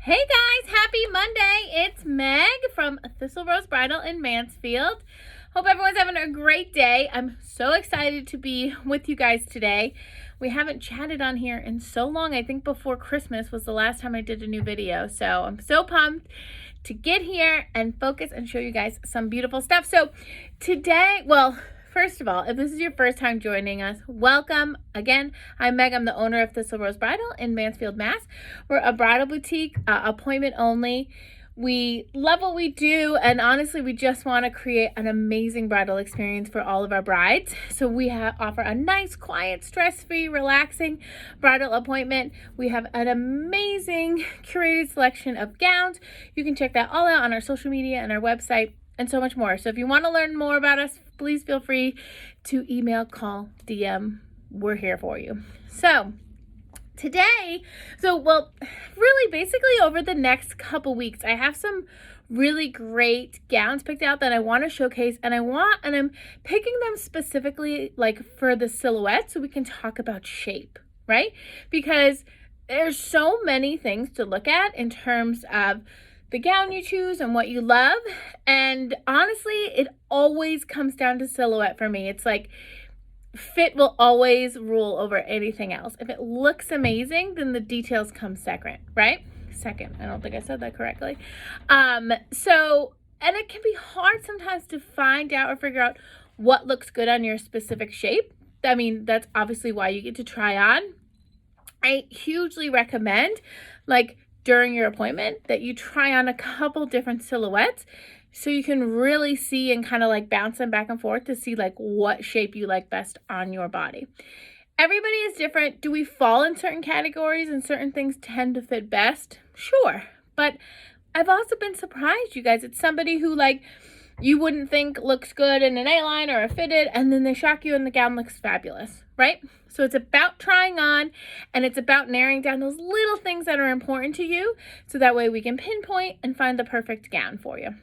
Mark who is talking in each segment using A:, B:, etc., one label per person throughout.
A: Hey guys, happy Monday. It's Meg from Thistle Rose Bridal in Mansfield. Hope everyone's having a great day. I'm so excited to be with you guys today. We haven't chatted on here in so long. I think before Christmas was the last time I did a new video. So I'm so pumped to get here and focus and show you guys some beautiful stuff. So today, first of all, if this is your first time joining us, welcome. Again, I'm Meg. I'm the owner of Thistle Rose Bridal in Mansfield, Mass. We're a bridal boutique, appointment only. We love what we do, and honestly, we just want to create an amazing bridal experience for all of our brides. So we offer a nice, quiet, stress-free, relaxing bridal appointment. We have an amazing curated selection of gowns. You can check that all out on our social media and our website, and so much more. So if you want to learn more about us, please feel free to email, call, DM. We're here for you. So today, really basically over the next couple weeks, I have some really great gowns picked out that I want to showcase, and I'm picking them specifically like for the silhouette so we can talk about shape, right? Because there's so many things to look at in terms of the gown you choose and what you love. And honestly, it always comes down to silhouette for me. It's like fit will always rule over anything else. If it looks amazing, then the details come second, right? Second. I don't think I said that correctly. And it can be hard sometimes to find out or figure out what looks good on your specific shape. I mean, that's obviously why you get to try on. I hugely recommend, during your appointment, that you try on a couple different silhouettes so you can really see and kind of bounce them back and forth to see what shape you like best on your body. Everybody is different. Do we fall in certain categories and certain things tend to fit best? Sure. But I've also been surprised, you guys. It's somebody who you wouldn't think looks good in an A-line or a fitted, and then they shock you and the gown looks fabulous, right? So it's about trying on, and it's about narrowing down those little things that are important to you so that way we can pinpoint and find the perfect gown for you.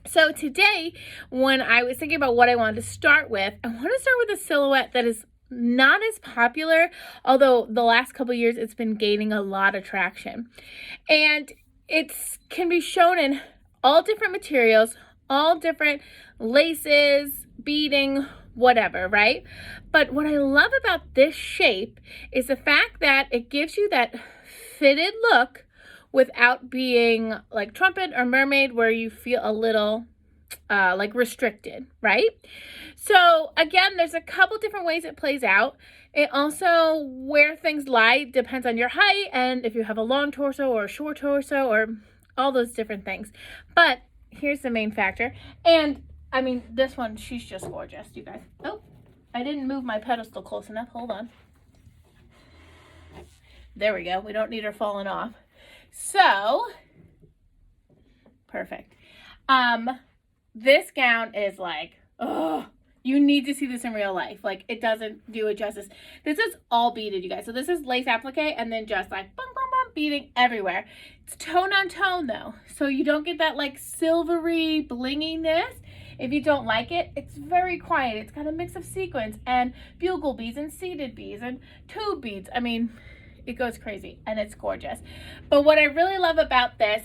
A: So today, when I was thinking about what I wanted to start with, I want to start with a silhouette that is not as popular, although the last couple years it's been gaining a lot of traction. And it can be shown in all different materials, all different laces, beading, whatever, right? But what I love about this shape is the fact that it gives you that fitted look without being like trumpet or mermaid where you feel a little restricted, right? So again, there's a couple different ways it plays out. It also, where things lie depends on your height and if you have a long torso or a short torso or all those different things. But here's the main factor. And I mean, this one, she's just gorgeous, you guys. Oh, I didn't move my pedestal close enough. Hold on. There we go. We don't need her falling off. So, perfect. This gown is you need to see this in real life. It doesn't do it justice. This is all beaded, you guys. So this is lace applique and then just bum, bum, bum, beading everywhere. It's tone on tone though. So you don't get that silvery blinginess. If you don't like it, it's very quiet. It's got a mix of sequins and bugle beads and seeded beads and tube beads. I mean, it goes crazy and it's gorgeous. But what I really love about this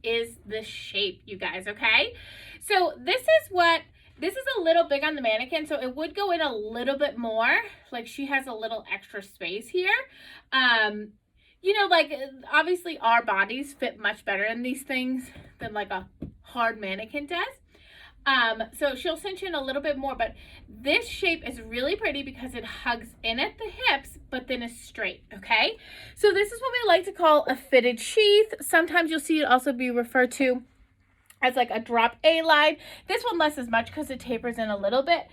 A: is the shape, you guys, okay? So this is a little big on the mannequin, so it would go in a little bit more. She has a little extra space here. Obviously our bodies fit much better in these things than a hard mannequin does. So she'll cinch in a little bit more, but this shape is really pretty because it hugs in at the hips, but then is straight, okay? So this is what we like to call a fitted sheath. Sometimes you'll see it also be referred to as a drop A-line. This one less as much because it tapers in a little bit.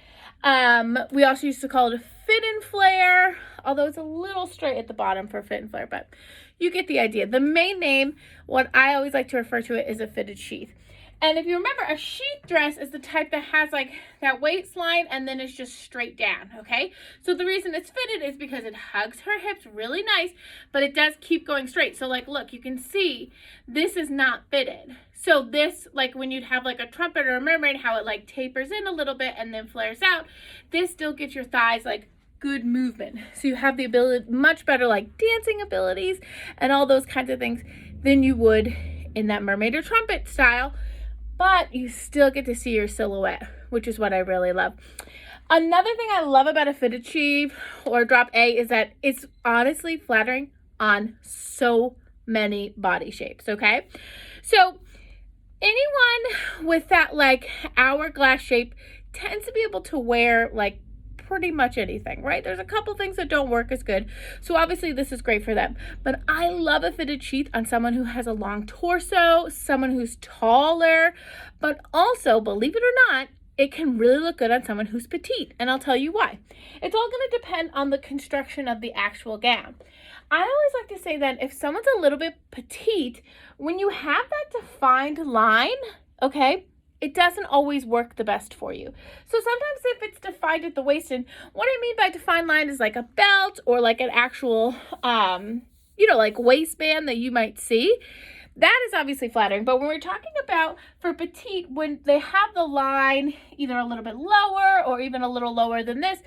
A: We also used to call it a fit and flare, although it's a little straight at the bottom for fit and flare, but you get the idea. The main name, what I always like to refer to it, is a fitted sheath. And if you remember, a sheath dress is the type that has that waistline and then it's just straight down, okay? So the reason it's fitted is because it hugs her hips really nice, but it does keep going straight. So look, you can see this is not fitted. So this, when you'd have a trumpet or a mermaid, how it tapers in a little bit and then flares out, this still gets your thighs good movement. So you have the ability, much better like dancing abilities and all those kinds of things than you would in that mermaid or trumpet style, but you still get to see your silhouette, which is what I really love. Another thing I love about a fitted sheath or drop A is that it's honestly flattering on so many body shapes, okay? So anyone with that like hourglass shape tends to be able to wear like pretty much anything, right? There's a couple things that don't work as good. So obviously this is great for them. But I love a fitted sheath on someone who has a long torso, someone who's taller, but also, believe it or not, it can really look good on someone who's petite. And I'll tell you why. It's all going to depend on the construction of the actual gown. I always like to say that if someone's a little bit petite, when you have that defined line, okay, it doesn't always work the best for you. So sometimes if it's defined at the waist, and what I mean by defined line is like a belt or like an actual, like waistband that you might see, that is obviously flattering. But when we're talking about for petite, when they have the line either a little bit lower or even a little lower than this,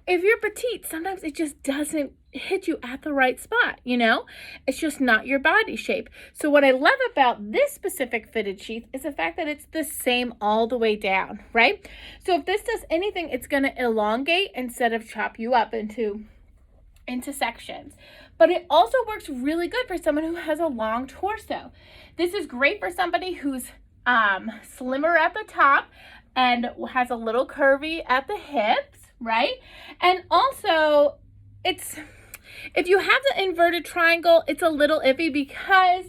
A: if you're petite, sometimes it just doesn't hit you at the right spot, It's just not your body shape. So what I love about this specific fitted sheath is the fact that it's the same all the way down, right? So if this does anything, it's going to elongate instead of chop you up into sections. But it also works really good for someone who has a long torso. This is great for somebody who's slimmer at the top and has a little curvy at the hips, right? And also, if you have the inverted triangle, it's a little iffy because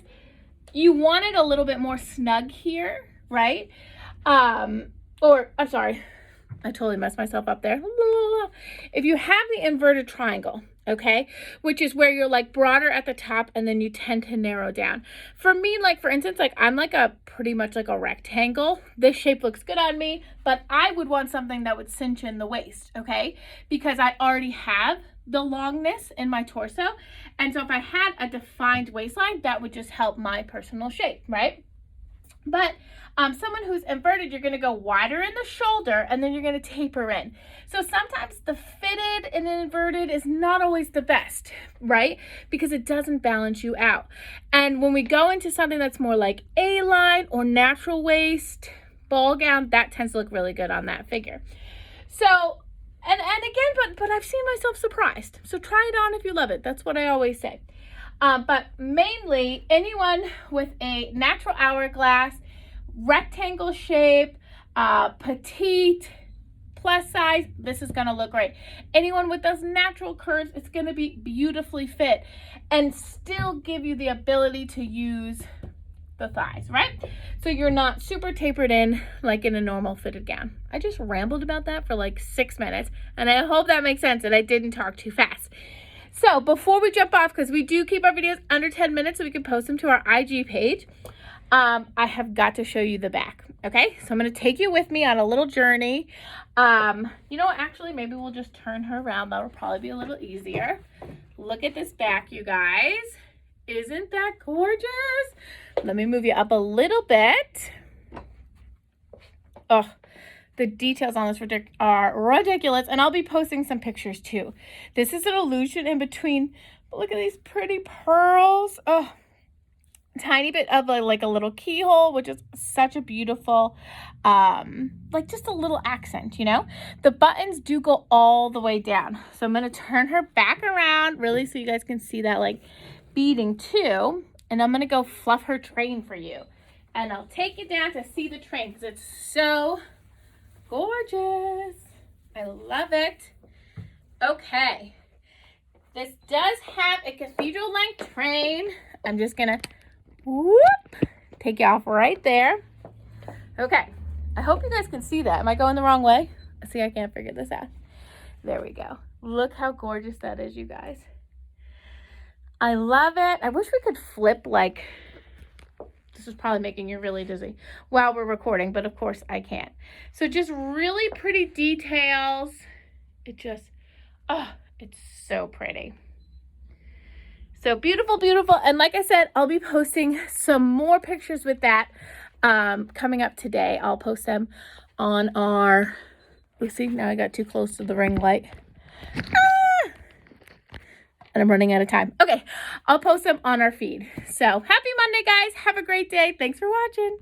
A: you want it a little bit more snug here, right? I'm sorry, I totally messed myself up there. If you have the inverted triangle, okay, which is where you're like broader at the top and then you tend to narrow down. For me, like for instance, like I'm like pretty much like a rectangle. This shape looks good on me, but I would want something that would cinch in the waist, okay? Because I already have the longness in my torso. And so if I had a defined waistline, that would just help my personal shape, right? But someone who's inverted, you're going to go wider in the shoulder and then you're going to taper in. So sometimes the fitted and inverted is not always the best, right? Because it doesn't balance you out. And when we go into something that's more like A-line or natural waist, ball gown, that tends to look really good on that figure. So, and again, but I've seen myself surprised. So try it on if you love it. That's what I always say. But mainly anyone with a natural hourglass, rectangle shape, petite, plus size, this is going to look great. Anyone with those natural curves, it's going to be beautifully fit and still give you the ability to use the thighs, right? So you're not super tapered in like in a normal fitted gown. I just rambled about that for like 6 minutes, and I hope that makes sense and I didn't talk too fast. So before we jump off, because we do keep our videos under 10 minutes so we can post them to our IG page, I have got to show you the back, okay? So I'm going to take you with me on a little journey. You know what? Actually, maybe we'll just turn her around. That'll probably be a little easier. Look at this back, you guys. Isn't that gorgeous? Let me move you up a little bit. Oh, the details on this are ridiculous, and I'll be posting some pictures too. This is an illusion in between, but look at these pretty pearls. Oh, tiny bit of like a little keyhole, which is such a beautiful, like just a little accent, The buttons do go all the way down. So I'm going to turn her back around really so you guys can see that like beading too. And I'm going to go fluff her train for you. And I'll take you down to see the train because it's so gorgeous. I love it. Okay. This does have a cathedral length train. I'm just going to take you off right there. Okay. I hope you guys can see that. Am I going the wrong way? See, I can't figure this out. There we go. Look how gorgeous that is, you guys. I love it. I wish we could flip like, this is probably making you really dizzy while we're recording, but of course I can't. So just really pretty details. It just, it's so pretty. So beautiful, beautiful. And like I said, I'll be posting some more pictures with that coming up today. I'll post them on our, see, now I got too close to the ring light. And I'm running out of time. Okay, I'll post them on our feed. So happy Monday, guys. Have a great day. Thanks for watching.